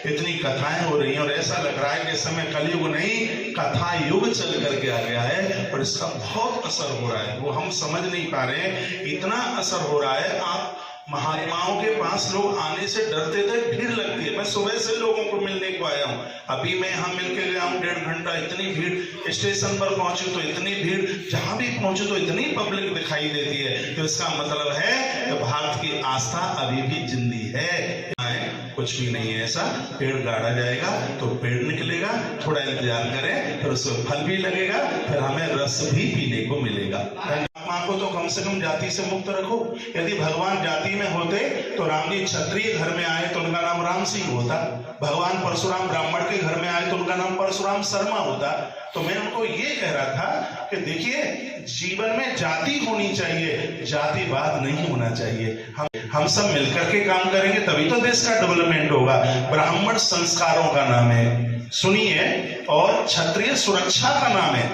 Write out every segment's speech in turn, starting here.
इतनी कथाएं हो रही हैं और ऐसा लग रहा है कि इस समय कलयुग नहीं कथा युग चल करके आ गया है और इसका बहुत असर हो रहा है, वो हम समझ नहीं पा रहे हैं। इतना असर हो रहा है, आप महात्माओं के पास लोग आने से डरते थे, भीड़ लगती है। मैं सुबह से लोगों को मिलने को आया हूँ, अभी मैं यहाँ मिलके गया हूँ 1.5 घंटा। इतनी भीड़, स्टेशन पर पहुंची तो इतनी भीड़, जहां भी पहुंची तो इतनी पब्लिक दिखाई देती है। तो इसका मतलब है कि भारत की आस्था अभी भी जिंदी है। कुछ भी नहीं है ऐसा, पेड़ गाड़ा जाएगा तो पेड़ निकलेगा, थोड़ा इंतजार करें फिर उसको फल भी लगेगा, फिर हमें रस भी पीने को मिलेगा। माँ को तो कम से कम जाति से मुक्त रखो। यदि भगवान जाति में होते तो राम जी क्षत्रिय घर में आए तो उनका नाम राम सिंह होता, भगवान परशुराम ब्राह्मण के घर में आए तो उनका नाम परशुराम शर्मा होता। तो मैं उनको ये कह रहा था कि देखिए, जीवन में जाति होनी चाहिए, जातिवाद नहीं होना चाहिए। हम सब मिलकर के काम करेंगे तभी तो देश का डेवलपमेंट होगा। ब्राह्मण संस्कारों का नाम है, सुनिए, और क्षत्रिय सुरक्षा का नाम है,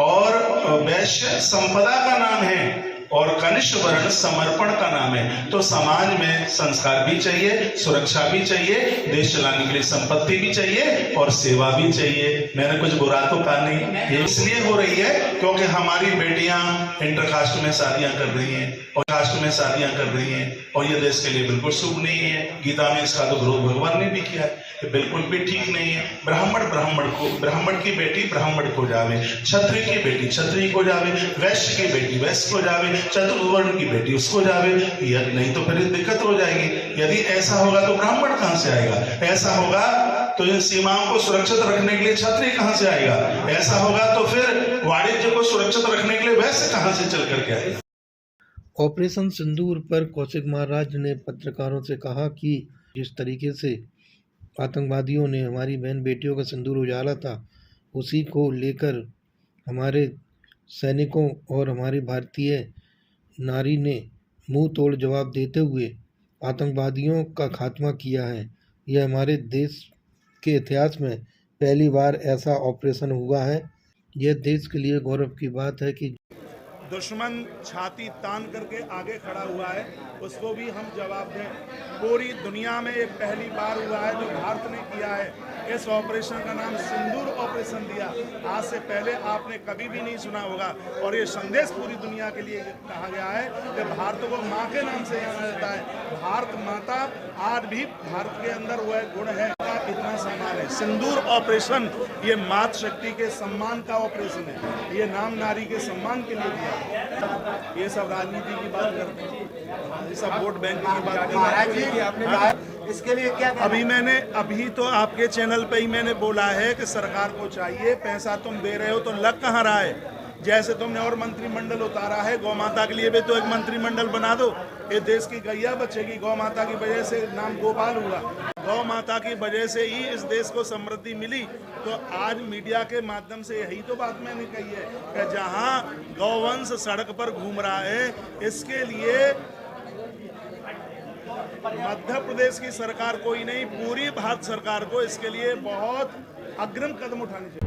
और वैश्य संपदा का नाम है, और कनिष्ठ वर्ण समर्पण का नाम है। तो समाज में संस्कार भी चाहिए, सुरक्षा भी चाहिए, देश चलाने के लिए संपत्ति भी चाहिए और सेवा भी चाहिए। मैंने कुछ बुरा तो कहा नहीं। ये इसलिए हो रही है क्योंकि हमारी बेटियां इंटरकास्ट में शादियां कर रही हैं और कास्ट में शादियां कर रही हैं, और ये देश के लिए बिल्कुल शुभ नहीं है। गीता में इसका तो विरोध भगवान ने भी किया है, बिल्कुल भी ठीक नहीं है। ब्राह्मण की बेटी ब्राह्मण को जावे, क्षत्रिय की बेटी क्षत्रिय को जावे, वैश्य की बेटी वैश्य को जावे, चतुर्वर्ण की बेटी उसको जावे। नहीं तो फिर दिक्कत हो जाएगी। यदि ऐसा होगा तो ब्राह्मण कहां से आएगा? ऐसा होगा तो इन सीमाओं को सुरक्षित रखने के लिए क्षत्रिय कहां से आएगा? ऐसा होगा तो फिर वाणिज्य को सुरक्षित रखने के लिए वैश्य कहां से चल करके आएगा? ऑपरेशन सिंदूर पर कौशिक महाराज ने पत्रकारों से कहा कि जिस तरीके से आतंकवादियों ने हमारी बहन बेटियों का सिंदूर उजाला था, उसी को लेकर हमारे सैनिकों और हमारी भारतीय नारी ने मुंह तोड़ जवाब देते हुए आतंकवादियों का खात्मा किया है। यह हमारे देश के इतिहास में पहली बार ऐसा ऑपरेशन हुआ है। यह देश के लिए गौरव की बात है कि दुश्मन छाती तान करके आगे खड़ा हुआ है, उसको भी हम जवाब दें। पूरी दुनिया में एक पहली बार हुआ है जो भारत ने किया है। इस ऑपरेशन का नाम सिंदूर ऑपरेशन दिया। आज से पहले आपने कभी भी नहीं सुना होगा, और ये संदेश पूरी दुनिया के लिए कहा गया है कि भारत को माँ के नाम से जाना जाता है। भारत माता आज भी भारत के अंदर वह गुण है, इतना सम्मान है। सिंदूर ऑपरेशन ये मातृ शक्ति के सम्मान का ऑपरेशन है, ये नाम नारी के सम्मान के लिए दिया। ये सब राजनीति की बात करते हैं, ये सब वोट बैंक की बात करते हैं। इसके लिए क्या अभी तो आपके चैनल पे ही मैंने बोला है कि सरकार को चाहिए, पैसा तुम दे रहे हो तो लग कहाँ रहा है? जैसे तुमने और मंत्रिमंडल उतारा है, गौ माता के लिए भी तो एक मंत्रिमंडल बना दो। ये देश की गैया बचेगी, गौ माता की वजह से नाम गोपाल हुआ, गौ माता की वजह से ही इस देश को समृद्धि मिली। तो आज मीडिया के माध्यम से यही तो बात मैंने कही है कि जहां गौवंश सड़क पर घूम रहा है, इसके लिए मध्य प्रदेश की सरकार कोई नहीं, पूरी भारत सरकार को इसके लिए बहुत अग्रिम कदम उठाने चाहिए।